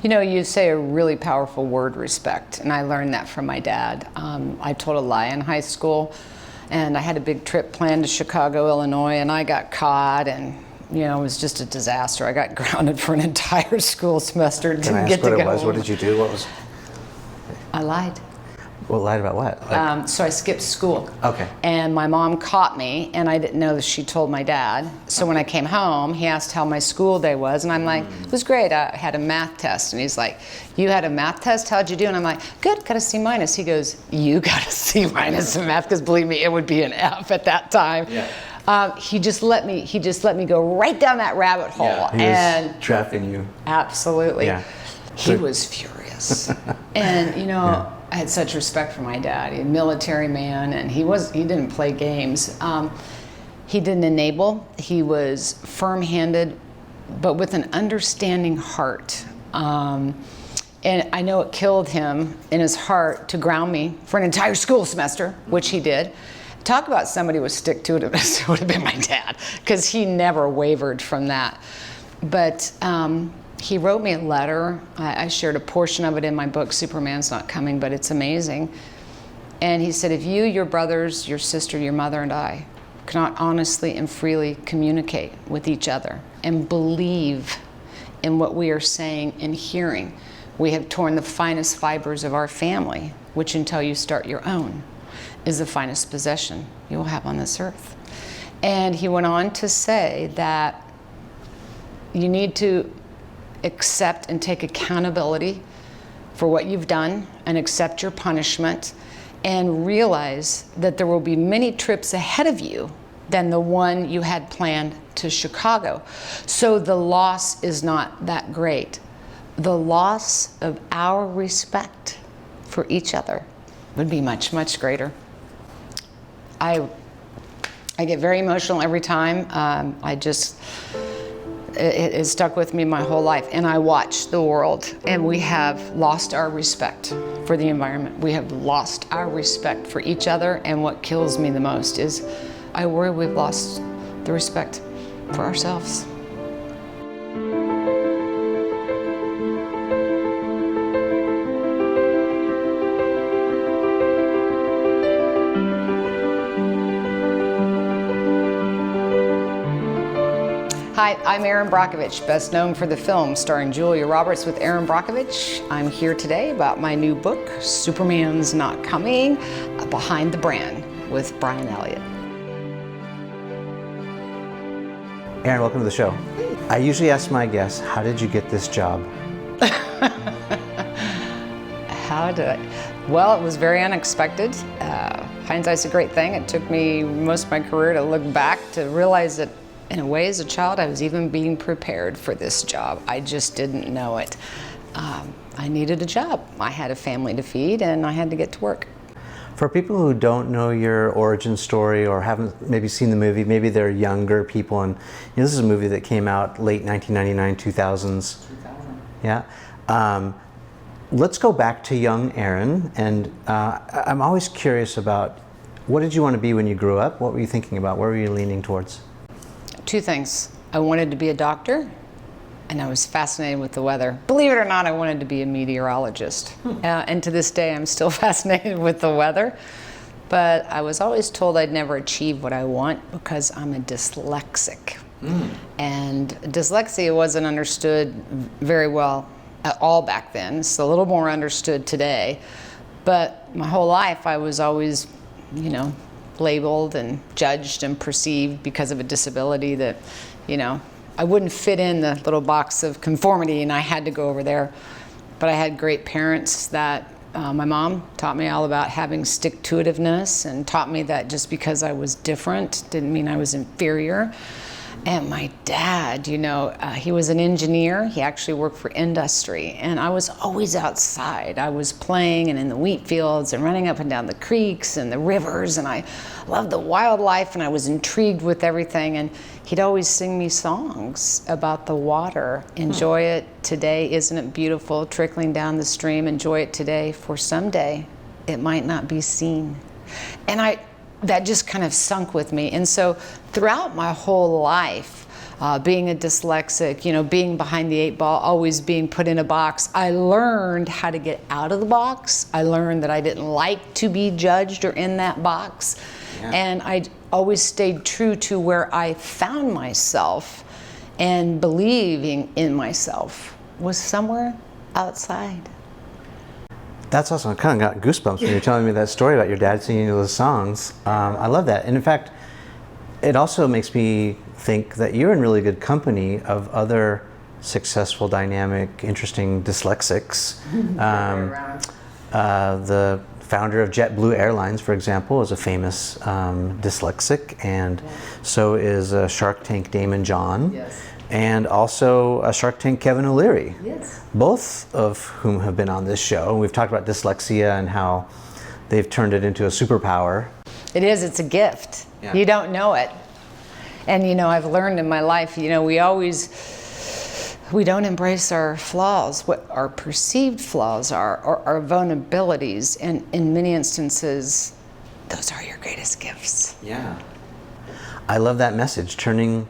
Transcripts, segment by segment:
You know, you say a really powerful word, respect, and I learned that from my dad. I told a lie in high school, and I had a big trip planned to Chicago, Illinois, and I got caught, and you know, it was just a disaster. I got grounded for an entire school semester. Can I ask what it was? What did you do? What was? I lied. Well, lied about what? Like... So I skipped school. Okay. And my mom caught me, and I didn't know that she told my dad. So when I came home, he asked how my school day was, and I'm like, it was great. I had a math test. And he's like, you had a math test? How'd you do? And I'm like, good, got a C minus. He goes, you got a C minus in math? Because believe me, it would be an F at that time. Yeah. He just let me go right down that rabbit hole. Yeah, he was trapping you. Absolutely. Yeah. He was furious. And you know, yeah. I had such respect for my dad. He's a military man, and he didn't play games. He didn't enable. He was firm-handed, but with an understanding heart. And I know it killed him in his heart to ground me for an entire school semester, which he did. Talk about somebody with stick-to-itiveness, it would have been my dad, because he never wavered from that. But he wrote me a letter. I shared a portion of it in my book, Superman's Not Coming, but it's amazing. And he said, if you, your brothers, your sister, your mother, and I cannot honestly and freely communicate with each other and believe in what we are saying and hearing, we have torn the finest fibers of our family, which until you start your own, is the finest possession you will have on this earth. And he went on to say that you need to accept and take accountability for what you've done and accept your punishment and realize that there will be many trips ahead of you than the one you had planned to Chicago. So the loss is not that great. The loss of our respect for each other would be much, much greater. I get very emotional every time. It has stuck with me my whole life, and I watch the world, and we have lost our respect for the environment. We have lost our respect for each other, and what kills me the most is I worry we've lost the respect for ourselves. Hi, I'm Erin Brockovich, best known for the film starring Julia Roberts with Erin Brockovich. I'm here today about my new book, Superman's Not Coming, Behind the Brand with Bryan Elliott. Erin, welcome to the show. I usually ask my guests, how did you get this job? Well, it was very unexpected. Hindsight's a great thing. It took me most of my career to look back to realize that in a way, as a child, I was even being prepared for this job. I just didn't know it. I needed a job. I had a family to feed, and I had to get to work. For people who don't know your origin story or haven't maybe seen the movie, maybe they're younger people, and this is a movie that came out late 1999, 2000s. 2000. Yeah. Let's go back to young Erin, and I'm always curious about what did you want to be when you grew up? What were you thinking about? What were you leaning towards? Two things. I wanted to be a doctor, and I was fascinated with the weather. Believe it or not, I wanted to be a meteorologist. And to this day, I'm still fascinated with the weather. But I was always told I'd never achieve what I want because I'm a dyslexic. And dyslexia wasn't understood very well at all back then. It's a little more understood today. But my whole life, I was always, labeled and judged and perceived because of a disability that, I wouldn't fit in the little box of conformity, and I had to go over there. But I had great parents that, my mom taught me all about having stick-to-itiveness and taught me that just because I was different didn't mean I was inferior. And my dad, he was an engineer. He actually worked for industry. And I was always outside. I was playing and in the wheat fields and running up and down the creeks and the rivers. And I loved the wildlife, and I was intrigued with everything. And he'd always sing me songs about the water. Enjoy it today, isn't it beautiful? Trickling down the stream, enjoy it today, for someday it might not be seen. And that just kind of sunk with me. And so throughout my whole life, being a dyslexic, being behind the 8 ball, always being put in a box. I learned how to get out of the box. I learned that I didn't like to be judged or in that box. Yeah. And I always stayed true to where I found myself, and believing in myself was somewhere outside. That's awesome. I kind of got goosebumps when you're telling me that story about your dad singing those songs. I love that. And in fact, it also makes me think that you're in really good company of other successful, dynamic, interesting dyslexics. The founder of JetBlue Airlines, for example, is a famous dyslexic, and so is Shark Tank Damon John. Yes. And also Shark Tank Kevin O'Leary. Yes. Both of whom have been on this show. We've talked about dyslexia and how they've turned it into a superpower. It is, it's a gift. Yeah. You don't know it. And I've learned in my life, we don't embrace our flaws, what our perceived flaws are, or our vulnerabilities. And in many instances, those are your greatest gifts. Yeah. I love that message, turning,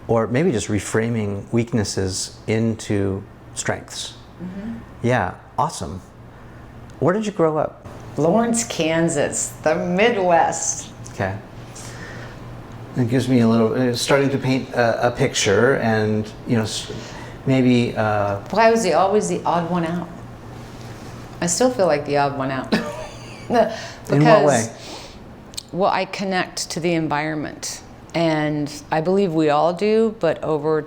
or maybe just reframing weaknesses into strengths. Mm-hmm. Yeah, awesome. Where did you grow up? Lawrence, Kansas, the Midwest. Okay. It gives me a little, starting to paint a picture, and maybe. Well, I was always the odd one out. I still feel like the odd one out. In what way? Well, I connect to the environment, and I believe we all do, but over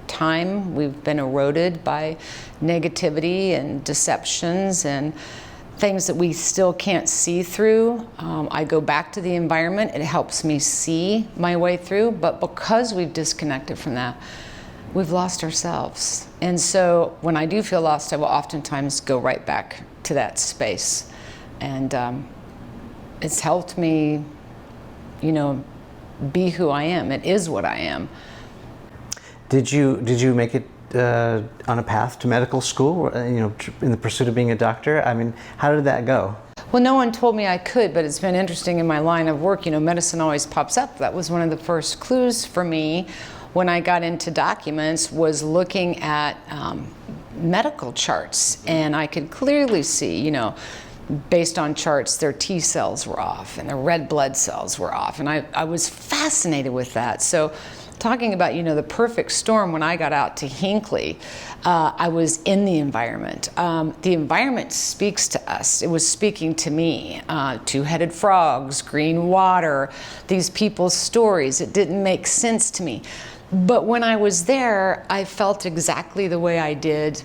time we've been eroded by negativity and deceptions and things that we still can't see through. I go back to the environment. It helps me see my way through, but because we've disconnected from that, we've lost ourselves. And so when I do feel lost, I will oftentimes go right back to that space. And it's helped me, be who I am. It is what I am. Did you make it on a path to medical school, in the pursuit of being a doctor? I mean, how did that go? Well, no one told me I could, but it's been interesting in my line of work. Medicine always pops up. That was one of the first clues for me when I got into documents, was looking at medical charts, and I could clearly see, based on charts, their T cells were off and their red blood cells were off, and I was fascinated with that. So talking about, the perfect storm, when I got out to Hinckley, I was in the environment. The environment speaks to us. It was speaking to me. Two-headed frogs, green water, these people's stories. It didn't make sense to me. But when I was there, I felt exactly the way I did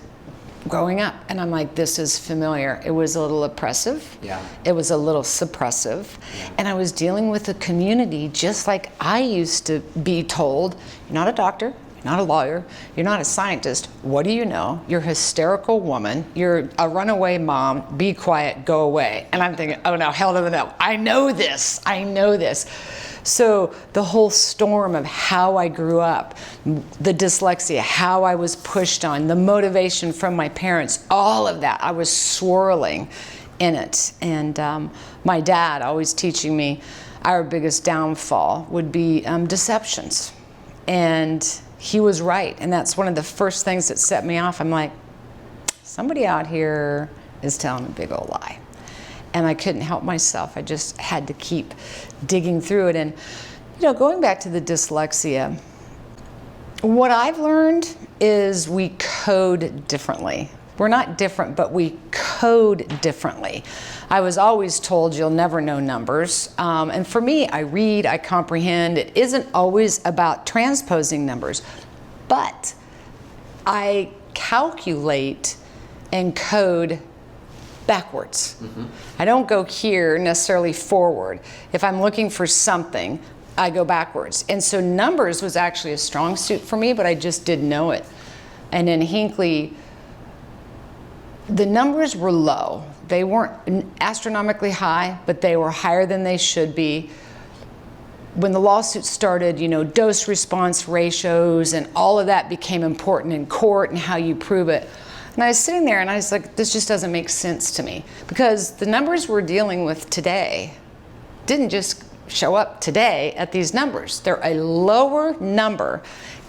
growing up. And I'm like, this is familiar. It was a little oppressive. Yeah. It was a little suppressive. Yeah. And I was dealing with a community just like I used to be told, you're not a doctor, you're not a lawyer, you're not a scientist. What do you know? You're a hysterical woman. You're a runaway mom. Be quiet, go away. And I'm thinking, oh no, hell to the no. I know this. So the whole storm of how I grew up, the dyslexia, how I was pushed on, the motivation from my parents, all of that, I was swirling in it. And my dad always teaching me our biggest downfall would be deceptions. And he was right. And that's one of the first things that set me off. I'm like, somebody out here is telling a big old lie. And I couldn't help myself. I just had to keep digging through it. And, going back to the dyslexia, what I've learned is we code differently. We're not different, but we code differently. I was always told you'll never know numbers. And for me, I read, I comprehend. It isn't always about transposing numbers, but I calculate and code backwards. Mm-hmm. I don't go here necessarily forward. If I'm looking for something, I go backwards. And so numbers was actually a strong suit for me, but I just didn't know it. And in Hinckley, the numbers were low. They weren't astronomically high, but they were higher than they should be. When the lawsuit started, dose response ratios and all of that became important in court and how you prove it. And I was sitting there and I was like, this just doesn't make sense to me, because the numbers we're dealing with today didn't just show up today at these numbers. They're a lower number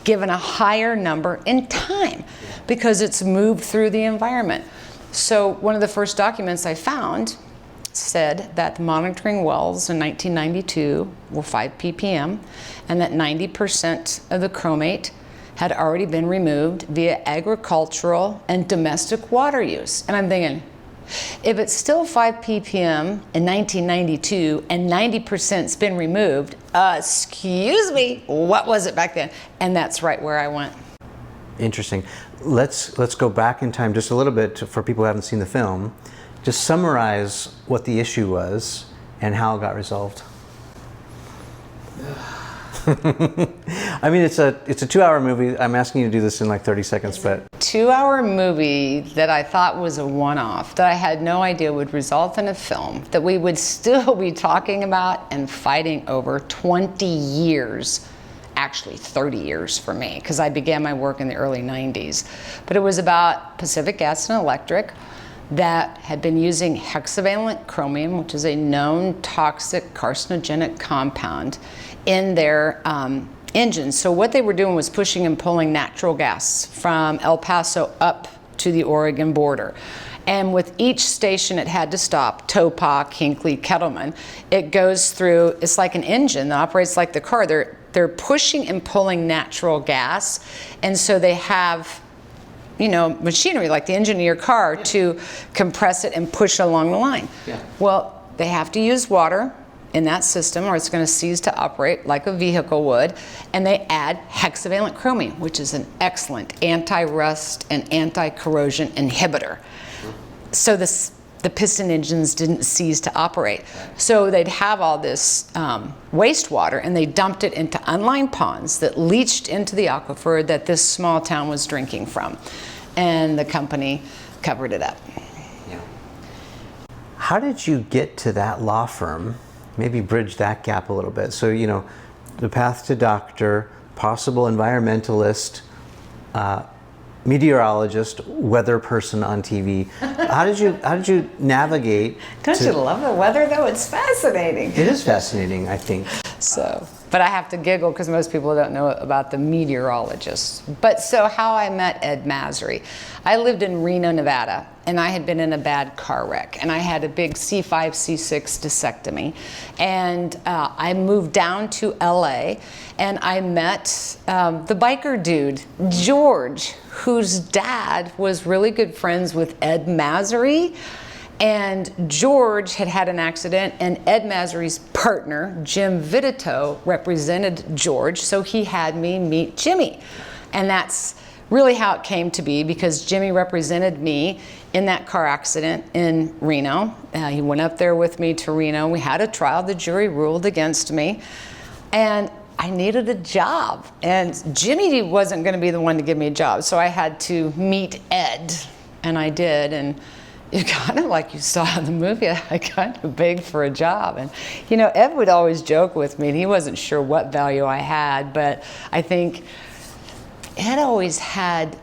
given a higher number in time because it's moved through the environment. So one of the first documents I found said that the monitoring wells in 1992 were 5 ppm and that 90% of the chromate had already been removed via agricultural and domestic water use. And I'm thinking, if it's still 5 ppm in 1992 and 90%'s been removed, excuse me, what was it back then? And that's right where I went. Interesting. Let's go back in time just a little bit for people who haven't seen the film. Just summarize what the issue was and how it got resolved. I mean, it's a 2-hour movie. I'm asking you to do this in like 30 seconds, but 2-hour movie that I thought was a one-off, that I had no idea would result in a film that we would still be talking about and fighting over 20 years. Actually 30 years for me, because I began my work in the early 90s. But it was about Pacific Gas and Electric that had been using hexavalent chromium, which is a known toxic carcinogenic compound, in their engines. So what they were doing was pushing and pulling natural gas from El Paso up to the Oregon border. And with each station it had to stop, Topak, Hinkley, Kettleman, it goes through, it's like an engine that operates like the car. They're pushing and pulling natural gas, and so they have, you know, machinery like the engine of your car to compress it and push it along the line. Well, they have to use water in that system or it's going to cease to operate like a vehicle would, and they add hexavalent chromium, which is an excellent anti-rust and anti-corrosion inhibitor. So the piston engines didn't cease to operate. So they'd have all this wastewater, and they dumped it into unlined ponds that leached into the aquifer that this small town was drinking from. And the company covered it up. Yeah. How did you get to that law firm? Maybe bridge that gap a little bit. So, you know, the path to doctor, possible environmentalist, meteorologist, weather person on TV. How did you navigate? Don't you love the weather though? It's fascinating. It is fascinating, I think. So, but I have to giggle because most people don't know about the meteorologists. But so how I met Ed Masry. I lived in Reno, Nevada, and I had been in a bad car wreck, and I had a big C5, C6 discectomy. And I moved down to LA, and I met the biker dude, George, whose dad was really good friends with Ed Masry. And George had had an accident, and Ed Masry's partner, Jim Vitito, represented George, so he had me meet Jimmy. And that's really how it came to be, because Jimmy represented me in that car accident in Reno. He went up there with me to Reno. We had a trial. The jury ruled against me. And I needed a job. And Jimmy wasn't going to be the one to give me a job, so I had to meet Ed, and I did. And you kind of like you saw in the movie, I kind of begged for a job. And, you know, Ed would always joke with me, and he wasn't sure what value I had, but I think Ed always had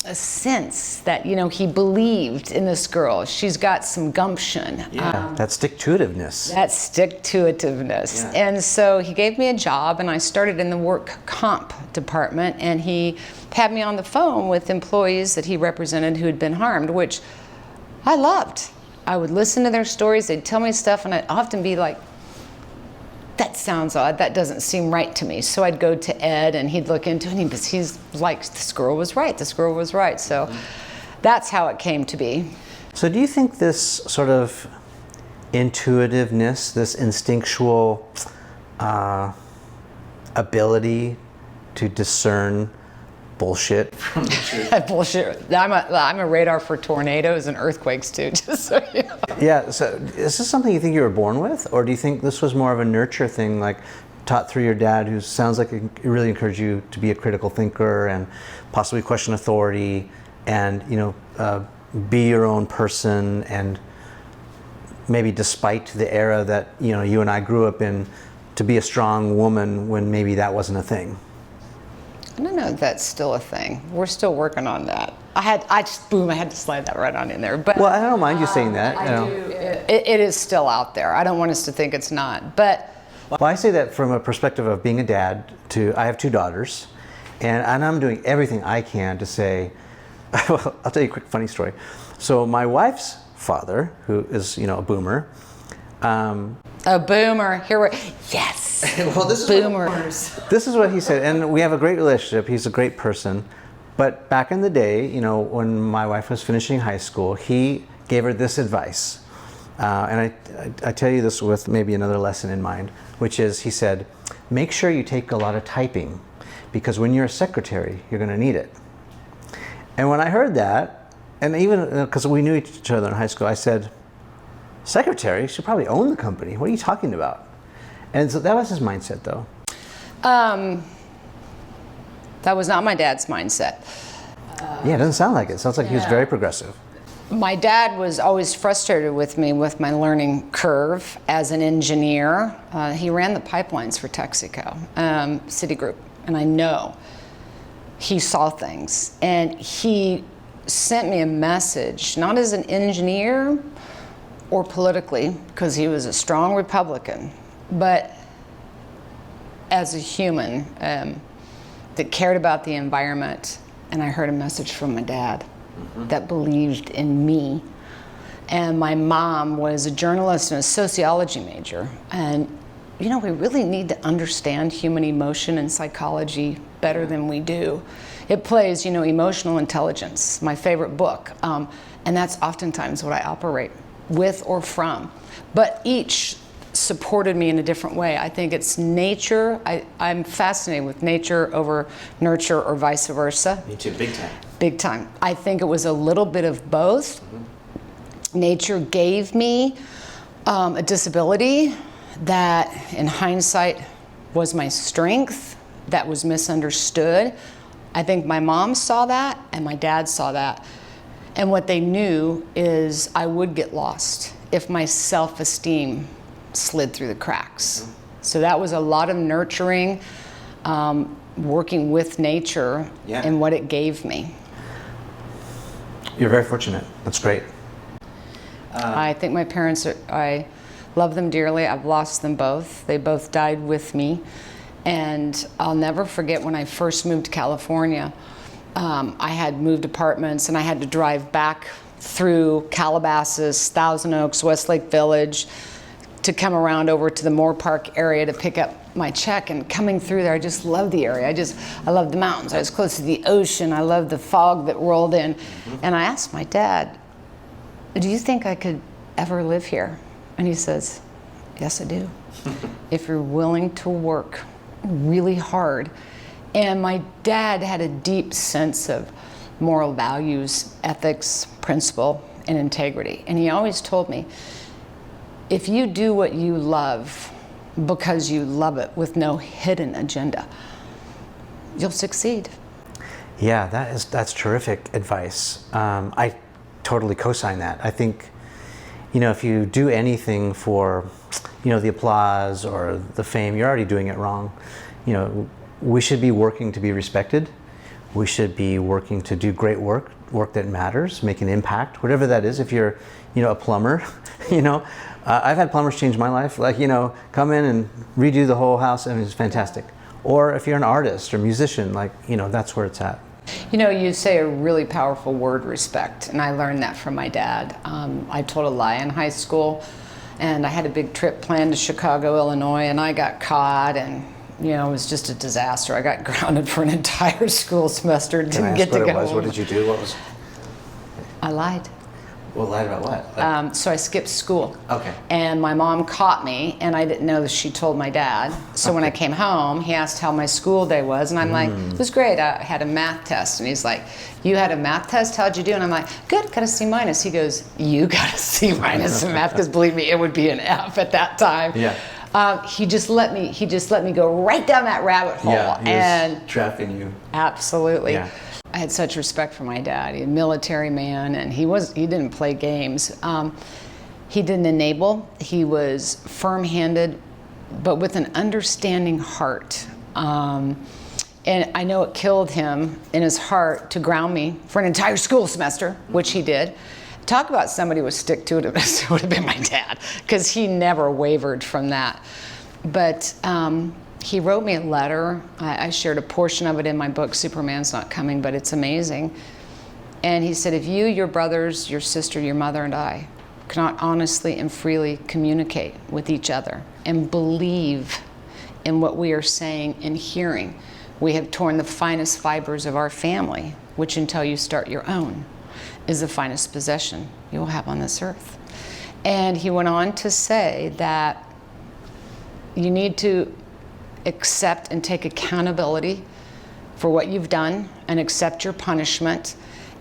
a sense that, you know, he believed in this girl. She's got some gumption. Yeah, that stick-to-itiveness. That stick-to-itiveness. Yeah. And so he gave me a job, and I started in the work comp department, and he had me on the phone with employees that he represented who had been harmed, which I loved. I would listen to their stories, they'd tell me stuff, and I'd often be like, that sounds odd, that doesn't seem right to me. So I'd go to Ed, and he'd look into it, and he's like, this girl was right, this girl was right. So that's how it came to be. So do you think this sort of intuitiveness, this instinctual ability to discern bullshit from the truth? Bullshit. I'm a radar for tornadoes and earthquakes too, just so you know. Yeah, so is this something you think you were born with, or do you think this was more of a nurture thing, like taught through your dad, who sounds like it really encouraged you to be a critical thinker and possibly question authority and, you know, be your own person, and maybe despite the era that, you know, you and I grew up in, to be a strong woman when maybe that wasn't a thing? I don't know if that's still a thing. We're still working on that. I had to slide that right on in there. But well, I don't mind you saying that. It is still out there. I don't want us to think it's not. But Well, I say that from a perspective of being a dad. I have 2 daughters, and I'm doing everything I can to say. Well, I'll tell you a quick funny story. So my wife's father, who is a boomer. A boomer. Here we're yes. Well, boomers. This is what he said, and we have a great relationship. He's a great person. But back in the day, when my wife was finishing high school, he gave her this advice. And I tell you this with maybe another lesson in mind, which is he said, make sure you take a lot of typing, because when you're a secretary, you're going to need it. And when I heard that, and even because we knew each other in high school, I said, secretary should probably own the company. What are you talking about? And so that was his mindset, though. That was not my dad's mindset. Yeah, it doesn't sound like it. It sounds like he was very progressive. My dad was always frustrated with me with my learning curve as an engineer. He ran the pipelines for Texaco, Citigroup, and I know he saw things. And he sent me a message, not as an engineer or politically, because he was a strong Republican, but as a human that cared about the environment. And I heard a message from my dad that believed in me. And my mom was a journalist and a sociology major. And we really need to understand human emotion and psychology better than we do. It plays, emotional intelligence, my favorite book. And that's oftentimes what I operate with or from. But each supported me in a different way. I think it's nature. I'm fascinated with nature over nurture or vice versa. Me too, big time. Big time. I think it was a little bit of both. Nature gave me a disability that in hindsight was my strength, that was misunderstood. I think my mom saw that and my dad saw that. And what they knew is I would get lost if my self-esteem slid through the cracks. So that was a lot of nurturing, working with nature and what it gave me. You're very fortunate. That's great. I think my parents, I love them dearly. I've lost them both. They both died with me. And I'll never forget when I first moved to California, I had moved apartments and I had to drive back through Calabasas, Thousand Oaks, Westlake Village, to come around over to the Moore Park area to pick up my check. And coming through there, I just loved the area. I loved the mountains. I was close to the ocean. I loved the fog that rolled in. And I asked my dad, do you think I could ever live here? And he says, yes, I do. If you're willing to work really hard. And my dad had a deep sense of moral values, ethics, principle, and integrity. And he always told me, if you do what you love because you love it with no hidden agenda, you'll succeed. Yeah, that's terrific advice. I totally co-sign that. I think, if you do anything for, the applause or the fame, you're already doing it wrong. We should be working to be respected. We should be working to do great work that matters, make an impact, whatever that is. If you're, a plumber, I've had plumbers change my life, come in and redo the whole house, and it's fantastic. Or if you're an artist or musician, that's where it's at. You say a really powerful word, respect, and I learned that from my dad. I told a lie in high school, and I had a big trip planned to Chicago, Illinois, and I got caught, and it was just a disaster. I got grounded for an entire school semester, didn't get to go. What did you do? I lied. Well, lied about what? So I skipped school. Okay. And my mom caught me, and I didn't know that she told my dad. So when I came home, he asked how my school day was, and I'm like, it was great. I had a math test, and he's like, you had a math test? How'd you do? And I'm like, good, got a C minus. He goes, you got a C minus in math, because believe me, it would be an F at that time. Yeah. He just let me go right down that rabbit hole. Yeah, he and was trapping you. Absolutely. Yeah. I had such respect for my dad. He's a military man, and he didn't play games. He didn't enable. He was firm-handed, but with an understanding heart. And I know it killed him in his heart to ground me for an entire school semester, which he did. Talk about somebody with stick to it, it would have been my dad, because he never wavered from that. But he wrote me a letter. I shared a portion of it in my book, Superman's Not Coming, but it's amazing. And he said, if you, your brothers, your sister, your mother, and I cannot honestly and freely communicate with each other and believe in what we are saying and hearing, we have torn the finest fibers of our family, which until you start your own, is the finest possession you will have on this earth. And he went on to say that you need to accept and take accountability for what you've done and accept your punishment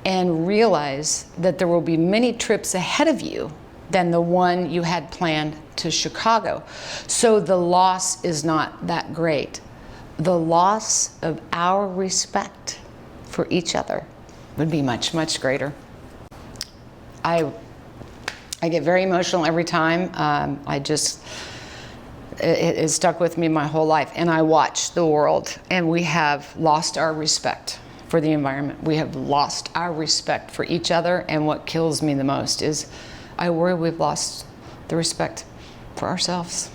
and realize that there will be many trips ahead of you than the one you had planned to Chicago. So the loss is not that great. The loss of our respect for each other would be much, much greater. I get very emotional every time. It stuck with me my whole life. And I watch the world, and we have lost our respect for the environment. We have lost our respect for each other, and what kills me the most is I worry we've lost the respect for ourselves.